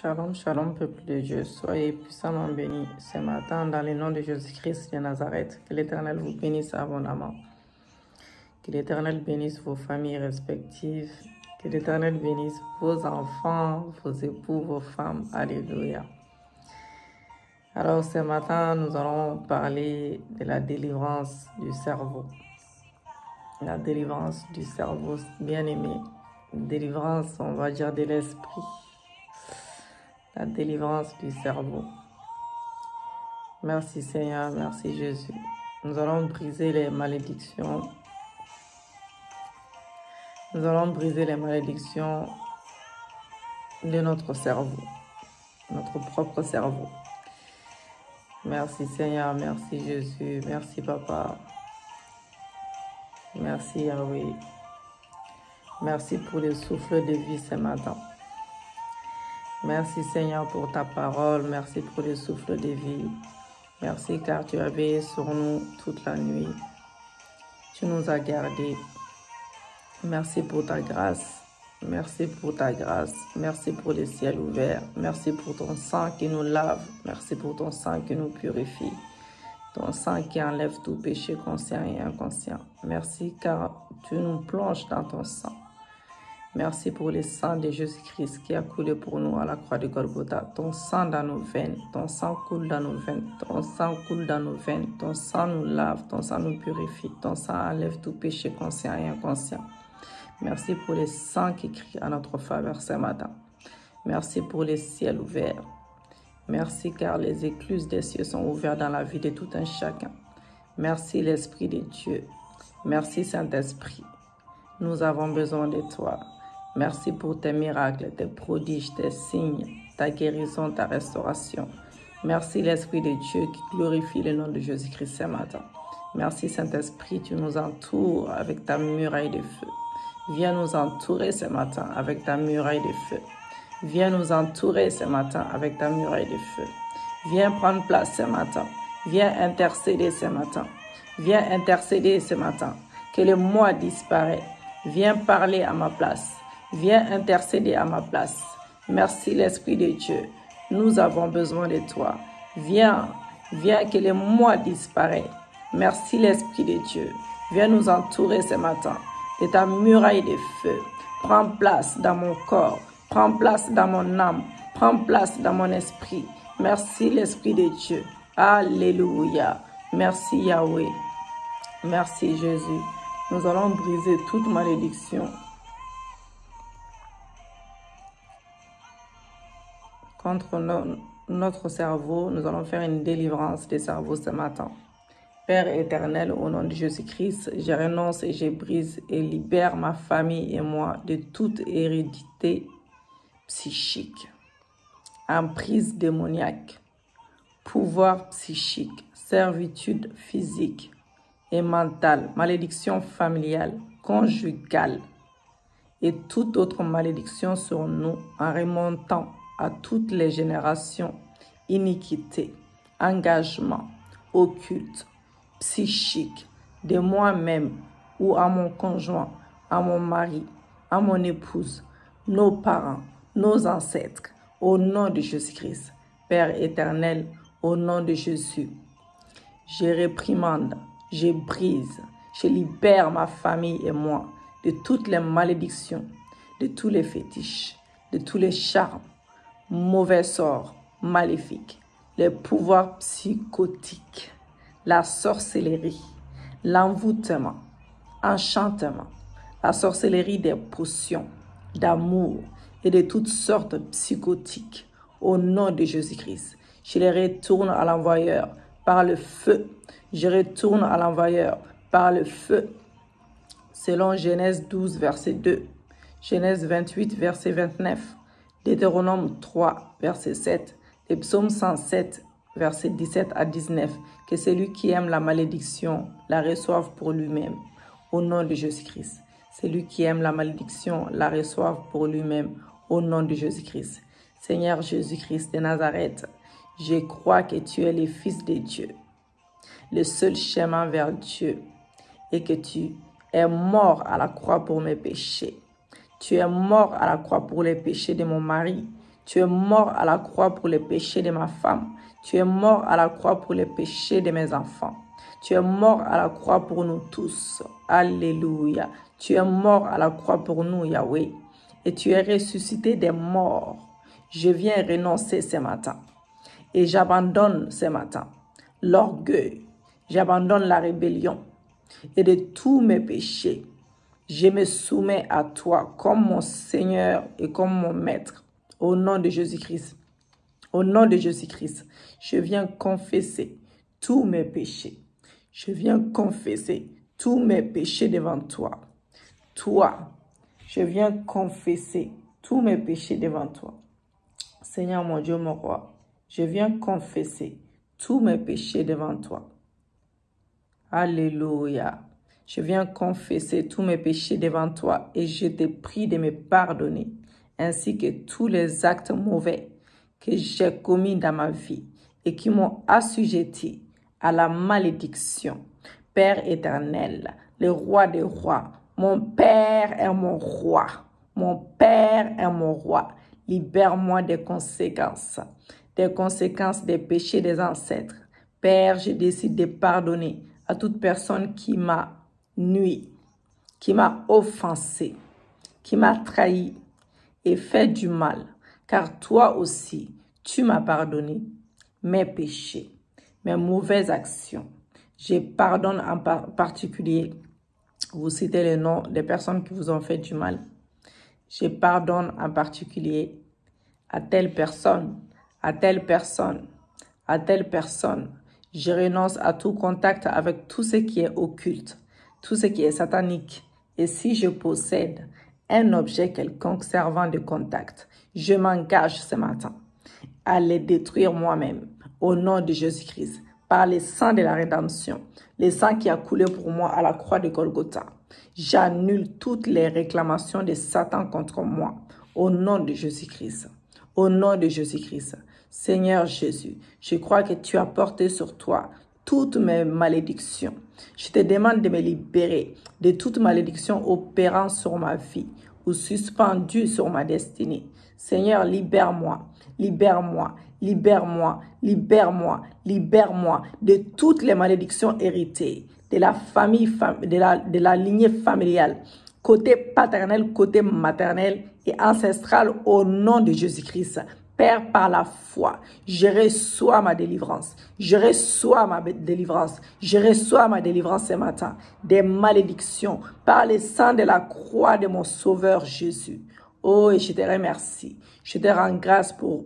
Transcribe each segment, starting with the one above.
Shalom, shalom, peuple de Dieu. Soyez puissamment bénis ce matin dans le nom de Jésus-Christ de Nazareth. Que l'Éternel vous bénisse abondamment. Que l'Éternel bénisse vos familles respectives. Que l'Éternel bénisse vos enfants, vos époux, vos femmes. Alléluia. Alors ce matin, nous allons parler de la délivrance du cerveau. La délivrance du cerveau, bien-aimé. Délivrance, on va dire, de l'esprit. La délivrance du cerveau. Merci Seigneur, merci Jésus. Nous allons briser les malédictions. Nous allons briser les malédictions de notre cerveau, notre propre cerveau. Merci Seigneur, merci Jésus, merci Papa. Merci Yahweh. Merci pour le souffle de vie ce matin. Merci Seigneur pour ta parole, merci pour le souffle de vie. Merci car tu as veillé sur nous toute la nuit. Tu nous as gardés. Merci pour ta grâce. Merci pour ta grâce. Merci pour le ciel ouvert. Merci pour ton sang qui nous lave. Merci pour ton sang qui nous purifie. Ton sang qui enlève tout péché conscient et inconscient. Merci car tu nous plonges dans ton sang. Merci pour le sang de Jésus-Christ qui a coulé pour nous à la croix de Golgotha. Ton sang dans nos veines, ton sang coule dans nos veines, ton sang coule dans nos veines, ton sang nous lave, ton sang nous purifie, ton sang enlève tout péché conscient et inconscient. Merci pour le sang qui crie à notre faveur ce matin. Merci pour le ciel ouvert. Merci car les écluses des cieux sont ouvertes dans la vie de tout un chacun. Merci l'Esprit de Dieu. Merci Saint-Esprit. Nous avons besoin de toi. Merci pour tes miracles, tes prodiges, tes signes, ta guérison, ta restauration. Merci l'Esprit de Dieu qui glorifie le nom de Jésus-Christ ce matin. Merci Saint-Esprit, tu nous entoures avec ta muraille de feu. Viens nous entourer ce matin avec ta muraille de feu. Viens nous entourer ce matin avec ta muraille de feu. Viens prendre place ce matin. Viens intercéder ce matin. Viens intercéder ce matin. Que le moi disparaît. Viens parler à ma place. Viens intercéder à ma place. Merci l'Esprit de Dieu. Nous avons besoin de toi. Viens que le moi disparaît. Merci l'Esprit de Dieu. Viens nous entourer ce matin de ta muraille de feu. Prends place dans mon corps. Prends place dans mon âme. Prends place dans mon esprit. Merci l'Esprit de Dieu. Alléluia. Merci Yahweh. Merci Jésus. Nous allons briser toute malédiction contre notre cerveau. Nous allons faire une délivrance des cerveaux ce matin. Père éternel, au nom de Jésus-Christ, je renonce et je brise et libère ma famille et moi de toute hérédité psychique, emprise démoniaque, pouvoir psychique, servitude physique et mentale, malédiction familiale, conjugale et toute autre malédiction sur nous en remontant à toutes les générations, iniquité, engagement, occulte, psychique, de moi-même ou à mon conjoint, à mon mari, à mon épouse, nos parents, nos ancêtres, au nom de Jésus-Christ. Père éternel, au nom de Jésus, je réprimande, je brise, je libère ma famille et moi de toutes les malédictions, de tous les fétiches, de tous les charmes, mauvais sorts, maléfiques, les pouvoirs psychotiques, la sorcellerie, l'envoûtement, enchantement, la sorcellerie des potions, d'amour et de toutes sortes psychotiques. Au nom de Jésus-Christ, je les retourne à l'envoyeur par le feu. Je retourne à l'envoyeur par le feu. Selon Genèse 12, verset 2, Genèse 28, verset 29, Deutéronome 3, verset 7, et Psaume 107, verset 17 à 19, que celui qui aime la malédiction la reçoive pour lui-même. Au nom de Jésus-Christ. Celui qui aime la malédiction la reçoive pour lui-même. Au nom de Jésus-Christ. Seigneur Jésus-Christ de Nazareth, je crois que tu es le Fils de Dieu, le seul chemin vers Dieu, et que tu es mort à la croix pour mes péchés. Tu es mort à la croix pour les péchés de mon mari. Tu es mort à la croix pour les péchés de ma femme. Tu es mort à la croix pour les péchés de mes enfants. Tu es mort à la croix pour nous tous. Alléluia. Tu es mort à la croix pour nous, Yahweh. Et tu es ressuscité des morts. Je viens renoncer ce matin. Et j'abandonne ce matin l'orgueil. J'abandonne la rébellion. Et de tous mes péchés, je me soumets à toi comme mon Seigneur et comme mon Maître. Au nom de Jésus-Christ. Au nom de Jésus-Christ, je viens confesser tous mes péchés. Je viens confesser tous mes péchés devant toi. Toi, je viens confesser tous mes péchés devant toi. Seigneur mon Dieu, mon roi, je viens confesser tous mes péchés devant toi. Alléluia. Je viens confesser tous mes péchés devant toi et je te prie de me pardonner, ainsi que tous les actes mauvais que j'ai commis dans ma vie et qui m'ont assujetti à la malédiction. Père éternel, le roi des rois, mon Père est mon roi. Mon Père est mon roi. Libère-moi des conséquences des péchés des ancêtres. Père, je décide de pardonner à toute personne qui m'a nui, qui m'a offensé, qui m'a trahi et fait du mal. Car toi aussi, tu m'as pardonné mes péchés, mes mauvaises actions. Je pardonne en particulier, vous citez les noms des personnes qui vous ont fait du mal. Je pardonne en particulier à telle personne, à telle personne, à telle personne. Je renonce à tout contact avec tout ce qui est occulte, tout ce qui est satanique. Et si je possède un objet quelconque servant de contact, je m'engage ce matin à les détruire moi-même au nom de Jésus-Christ par le sang de la rédemption, le sang qui a coulé pour moi à la croix de Golgotha. J'annule toutes les réclamations de Satan contre moi au nom de Jésus-Christ. Au nom de Jésus-Christ. Seigneur Jésus, je crois que tu as porté sur toi toutes mes malédictions. Je te demande de me libérer de toute malédiction opérant sur ma vie ou suspendue sur ma destinée. Seigneur, libère-moi, libère-moi, libère-moi, libère-moi, libère-moi de toutes les malédictions héritées de la famille, de la lignée familiale, côté paternel, côté maternel et ancestral au nom de Jésus-Christ. Père, par la foi, je reçois ma délivrance. Je reçois ma délivrance. Je reçois ma délivrance ce matin des malédictions par le sang de la croix de mon Sauveur Jésus. Oh, et je te remercie. Je te rends grâce pour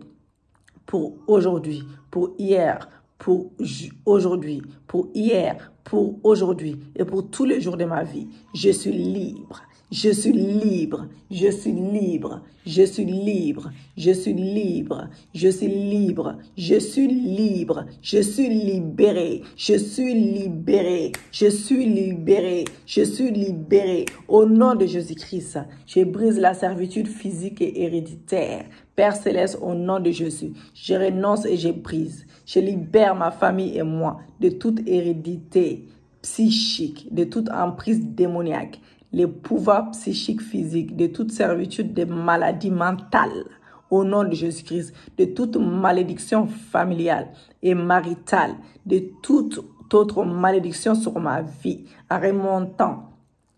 aujourd'hui, pour hier, pour aujourd'hui, pour hier, pour aujourd'hui et pour tous les jours de ma vie. Je suis libre. Je suis libre, je suis libre, je suis libre, je suis libre, je suis libre, je suis libre, je suis libéré, je suis libéré, je suis libéré, je suis libéré. Au nom de Jésus-Christ, je brise la servitude physique et héréditaire. Père Céleste, au nom de Jésus, je renonce et je brise. Je libère ma famille et moi de toute hérédité psychique, de toute emprise démoniaque, les pouvoirs psychiques physiques, de toute servitude de maladies mentales, au nom de Jésus-Christ, de toute malédiction familiale et maritale, de toute autre malédiction sur ma vie, en remontant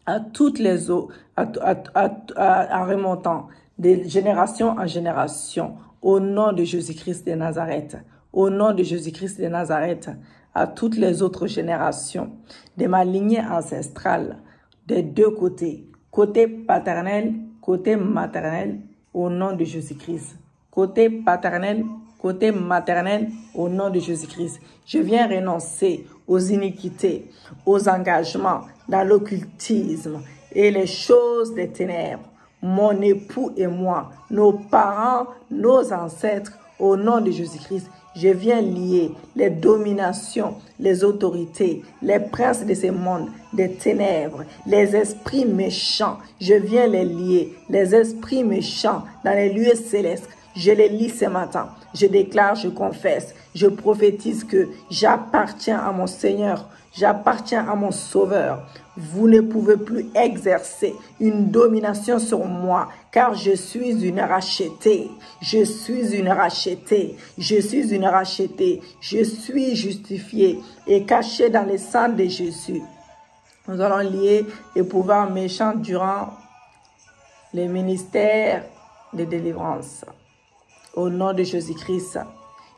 à toutes les autres, en remontant de génération en génération, au nom de Jésus-Christ de Nazareth, au nom de Jésus-Christ de Nazareth, à toutes les autres générations de ma lignée ancestrale, des deux côtés, côté paternel, côté maternel, au nom de Jésus-Christ. Côté paternel, côté maternel, au nom de Jésus-Christ. Je viens renoncer aux iniquités, aux engagements dans l'occultisme et les choses des ténèbres. Mon époux et moi, nos parents, nos ancêtres, au nom de Jésus-Christ, je viens lier les dominations, les autorités, les princes de ce monde, des ténèbres, les esprits méchants. Je viens les lier, les esprits méchants dans les lieux célestes. Je les lis ce matin. Je déclare, je confesse, je prophétise que j'appartiens à mon Seigneur. J'appartiens à mon Sauveur. Vous ne pouvez plus exercer une domination sur moi, car je suis une rachetée. Je suis une rachetée. Je suis une rachetée. Je suis justifiée et cachée dans le sang de Jésus. Nous allons lier les pouvoirs méchants durant les ministères de délivrance. Au nom de Jésus-Christ,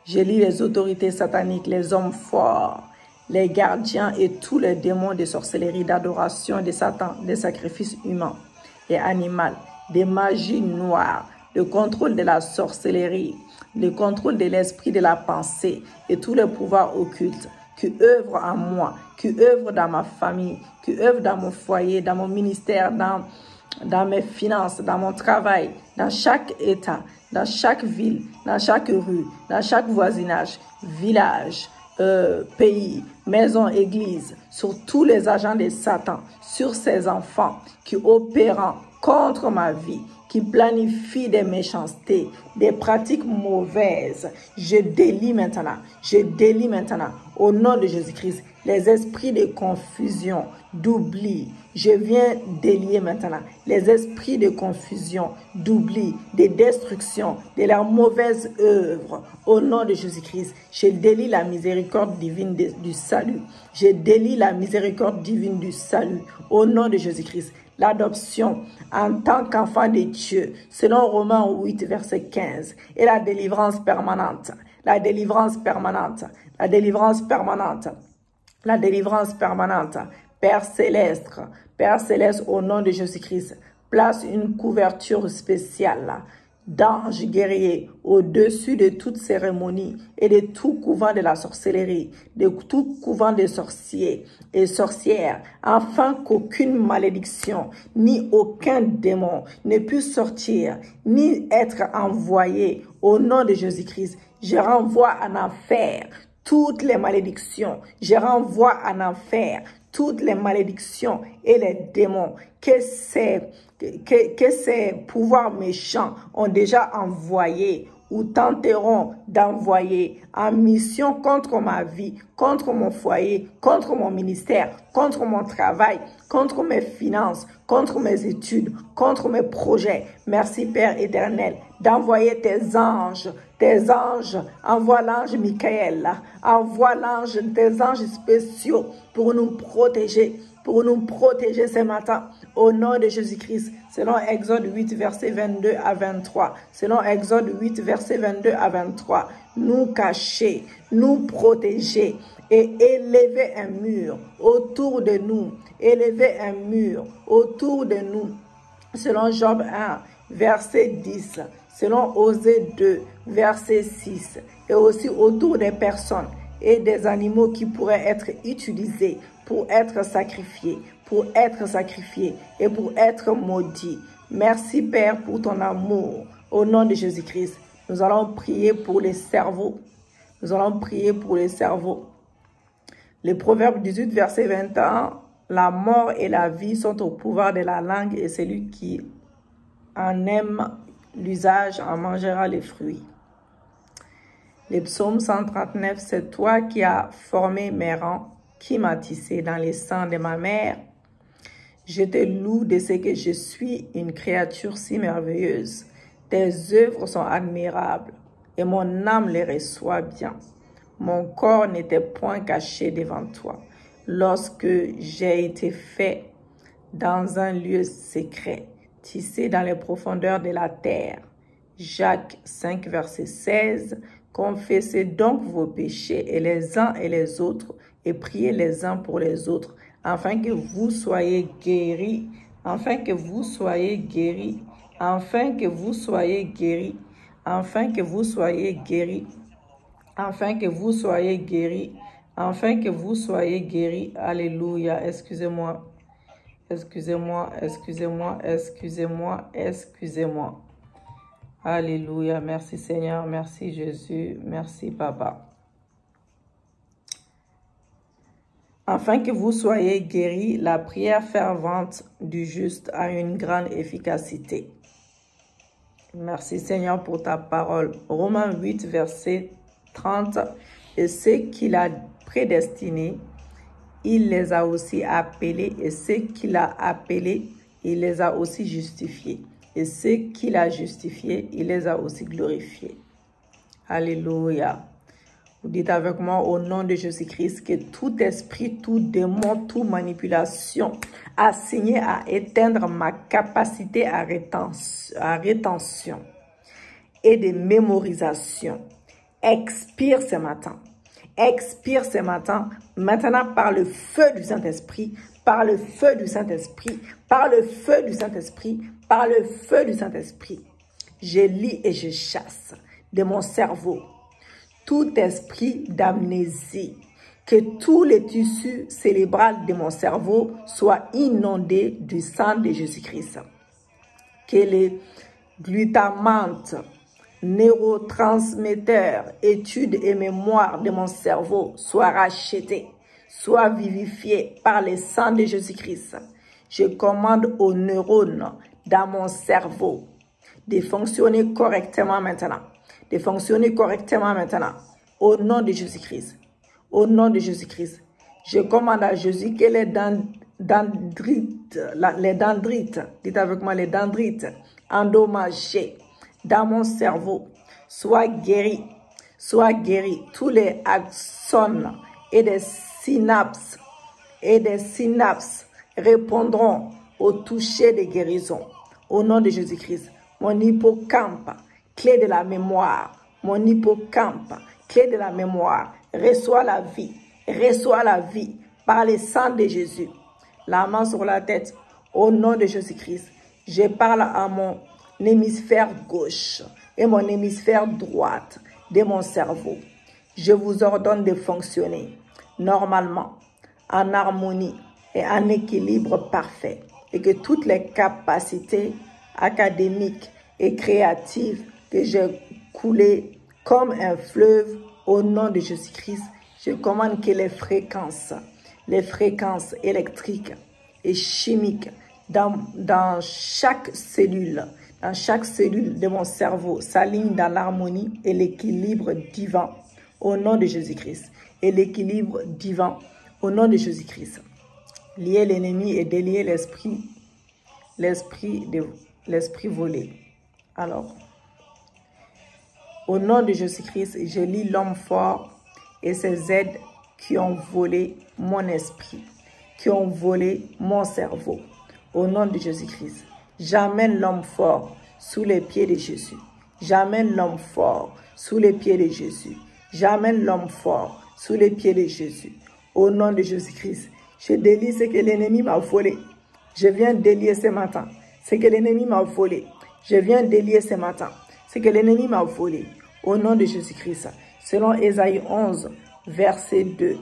je lis les autorités sataniques, les hommes forts, les gardiens et tous les démons de sorcellerie, d'adoration de Satan, des sacrifices humains et animaux, des magies noires, le contrôle de la sorcellerie, le contrôle de l'esprit de la pensée et tous les pouvoirs occultes qui œuvrent en moi, qui œuvrent dans ma famille, qui œuvrent dans mon foyer, dans mon ministère, dans mes finances, dans mon travail, dans chaque état, dans chaque ville, dans chaque rue, dans chaque voisinage, village, pays, maison, église, sur tous les agents de Satan, sur ses enfants qui opèrent contre ma vie, qui planifient des méchancetés, des pratiques mauvaises. Je délie maintenant, au nom de Jésus-Christ, les esprits de confusion, d'oubli. Je viens délier maintenant les esprits de confusion, d'oubli, de destruction, de la mauvaise œuvre. Au nom de Jésus-Christ, je délie la miséricorde divine du salut. Je délie la miséricorde divine du salut. Au nom de Jésus-Christ, l'adoption en tant qu'enfant de Dieu, selon Romains 8, verset 15, et la délivrance permanente, la délivrance permanente, la délivrance permanente, la délivrance permanente. Père céleste, au nom de Jésus-Christ, place une couverture spéciale d'anges guerriers au-dessus de toute cérémonie et de tout couvent de la sorcellerie, de tout couvent de sorciers et sorcières, afin qu'aucune malédiction ni aucun démon ne puisse sortir ni être envoyé. Au nom de Jésus-Christ, je renvoie en enfer toutes les malédictions. Je renvoie en enfer toutes les malédictions et les démons que ces pouvoirs méchants ont déjà envoyés ou tenteront d'envoyer en mission contre ma vie, contre mon foyer, contre mon ministère, contre mon travail, contre mes finances, contre mes études, contre mes projets. Merci Père éternel d'envoyer tes anges, envoie l'ange Michael, envoie tes anges spéciaux pour nous protéger ce matin, au nom de Jésus-Christ, selon Exode 8, verset 22 à 23. Selon Exode 8, verset 22 à 23, nous cacher, nous protéger et élever un mur autour de nous, élever un mur autour de nous. Selon Job 1, verset 10, selon Osée 2, verset 6, et aussi autour des personnes et des animaux qui pourraient être utilisés pour être sacrifiés et pour être maudits. Merci Père pour ton amour. Au nom de Jésus-Christ, nous allons prier pour les cerveaux. Nous allons prier pour les cerveaux. Le Proverbe 18, verset 21, la mort et la vie sont au pouvoir de la langue et celui qui en aime l'usage en mangera les fruits. Le psaume 139, c'est toi qui as formé mes rangs, qui m'as tissé dans les sangs de ma mère. Je te loue de ce que je suis une créature si merveilleuse. Tes œuvres sont admirables et mon âme les reçoit bien. Mon corps n'était point caché devant toi lorsque j'ai été fait dans un lieu secret, tissé dans les profondeurs de la terre. Jacques 5, verset 16. Confessez donc vos péchés et les uns et les autres et priez les uns pour les autres, afin que vous soyez guéris, afin que vous soyez guéris, afin que vous soyez guéris, afin que vous soyez guéris, afin que vous soyez guéris, afin que vous soyez guéris. Alléluia. Excusez-moi. Alléluia. Merci Seigneur, merci Jésus, merci Papa. Afin que vous soyez guéris, la prière fervente du juste a une grande efficacité. Merci Seigneur pour ta parole. Romains 8, verset 30. Et ceux qu'il a prédestinés, il les a aussi appelés, et ceux qu'il a appelés, il les a aussi justifiés. Et ceux qu'il a justifiés, il les a aussi glorifiés. Alléluia. Vous dites avec moi, au nom de Jésus-Christ, que tout esprit, tout démon, toute manipulation assigné à éteindre ma capacité à rétention et de mémorisation expire ce matin. Expire ce matin, maintenant par le feu du Saint-Esprit, par le feu du Saint-Esprit, par le feu du Saint-Esprit, par le feu du Saint-Esprit. Je lis et je chasse de mon cerveau tout esprit d'amnésie, que tous les tissus cérébraux de mon cerveau soient inondés du sang de Jésus-Christ. Que les glutamantes, neurotransmetteurs, études et mémoires de mon cerveau soient rachetés, soient vivifiés par le sang de Jésus-Christ. Je commande aux neurones dans mon cerveau de fonctionner correctement maintenant. De fonctionner correctement maintenant. Au nom de Jésus-Christ. Au nom de Jésus-Christ. Je commande à Jésus que les dendrites, dites avec moi, les dendrites endommagés dans mon cerveau soient guéris. Tous les axones et des synapses répondront au toucher de guérison. Au nom de Jésus-Christ. Mon hippocampe, clé de la mémoire, mon hippocampe, clé de la mémoire, reçoit la vie par le sang de Jésus. La main sur la tête, au nom de Jésus-Christ. Je parle à mon hémisphère gauche et mon hémisphère droite de mon cerveau. Je vous ordonne de fonctionner normalement, en harmonie et en équilibre parfait, et que toutes les capacités académiques et créatives que j'ai coulées comme un fleuve au nom de Jésus-Christ, je commande que les fréquences électriques et chimiques dans chaque cellule de mon cerveau s'alignent dans l'harmonie et l'équilibre divin au nom de Jésus-Christ. Et l'équilibre divin au nom de Jésus-Christ. Lier l'ennemi et délier l'esprit volé. Alors, au nom de Jésus-Christ, je lis l'homme fort et ses aides qui ont volé mon esprit, qui ont volé mon cerveau. Au nom de Jésus-Christ, j'amène l'homme fort sous les pieds de Jésus. J'amène l'homme fort sous les pieds de Jésus. J'amène l'homme fort sous les pieds de Jésus. Au nom de Jésus-Christ, je délie ce que l'ennemi m'a volé. Je viens délier ce matin ce que l'ennemi m'a volé. Je viens délier ce matin ce que l'ennemi m'a volé. Au nom de Jésus-Christ, selon Ésaïe 11, verset 2,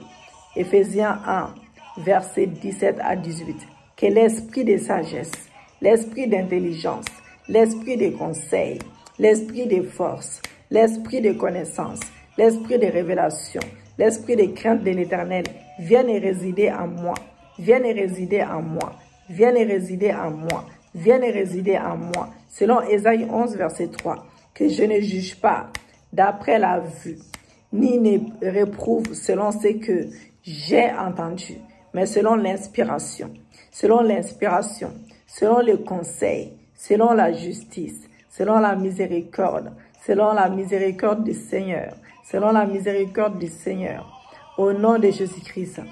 Éphésiens 1, verset 17 à 18, que l'esprit de sagesse, l'esprit d'intelligence, l'esprit de conseil, l'esprit de force, l'esprit de connaissance, l'esprit de révélation, l'esprit de crainte de l'Éternel vienne résider en moi, vienne résider en moi, vienne résider en moi, vienne résider en moi. Selon Ésaïe 11, verset 3, que je ne juge pas d'après la vue, ni ne réprouve selon ce que j'ai entendu, mais selon l'inspiration, selon le conseil, selon la justice, selon la miséricorde du Seigneur, selon la miséricorde du Seigneur, au nom de Jésus-Christ,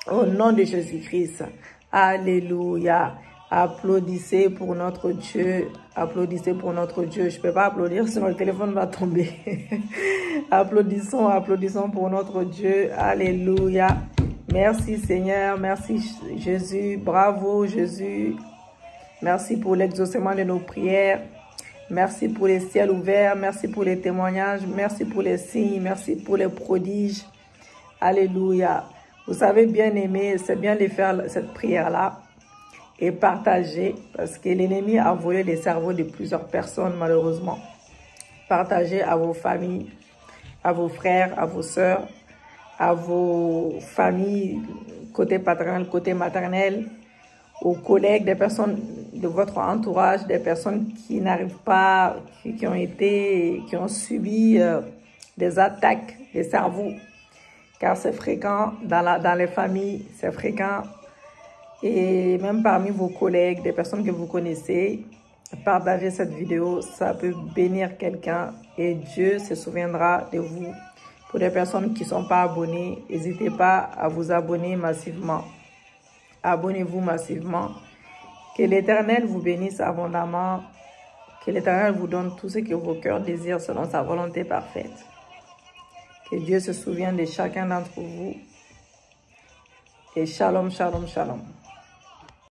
au nom de Jésus-Christ, alléluia. Applaudissez pour notre Dieu, applaudissez pour notre Dieu. Je ne peux pas applaudir sinon le téléphone va tomber. Applaudissons pour notre Dieu, alléluia. Merci Seigneur, merci Jésus, bravo Jésus. Merci pour l'exaucement de nos prières. Merci pour les ciels ouverts, merci pour les témoignages, merci pour les signes, merci pour les prodiges. Alléluia. Vous savez, bien aimé, c'est bien de faire cette prière-là et partager, parce que l'ennemi a volé les cerveaux de plusieurs personnes, malheureusement. Partagez à vos familles, à vos frères, à vos sœurs, à vos familles, côté paternel, côté maternel, aux collègues, des personnes de votre entourage, des personnes qui n'arrivent pas, qui ont subi des attaques des cerveaux. car c'est fréquent dans les familles, c'est fréquent et même parmi vos collègues, des personnes que vous connaissez. Partagez cette vidéo, ça peut bénir quelqu'un et Dieu se souviendra de vous. Pour les personnes qui ne sont pas abonnées, n'hésitez pas à vous abonner massivement. Abonnez-vous massivement. Que l'Éternel vous bénisse abondamment. Que l'Éternel vous donne tout ce que vos cœurs désirent selon sa volonté parfaite. Que Dieu se souvienne de chacun d'entre vous. Et shalom, shalom, shalom.